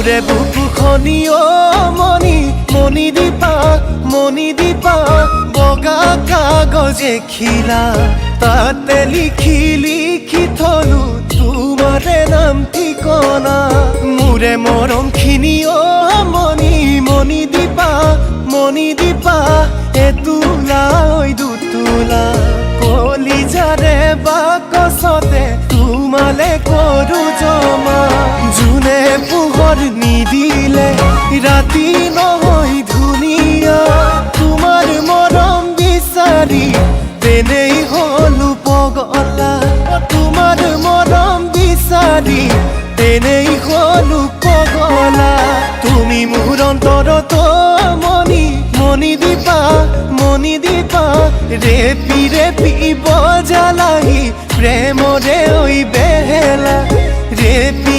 মোৰে বুকু খনি অ মনি দীপা বগা কাগজে খিলা তাতে লিখি থলো তোমাৰে নাম ঠিকনা মোৰে মৰমখিনি অ মনি দীপা এতোলা ঐ দুতোলা কলিজাৰে বাকচতে তোমালে কৰো জমা জোনে পোহৰ নিদিলে ৰাতি নহয় ধুনীয়া তোমাৰ মৰম বিচাৰি তেনেই হলো পগলা তোমাৰ মৰম বিচাৰি তেনেই হলো পগলা তুমি মোৰ অন্তৰত মনি দীপা ৰেপি বজালাহি প্ৰেমৰে ঐ বেহেলা ৰেপি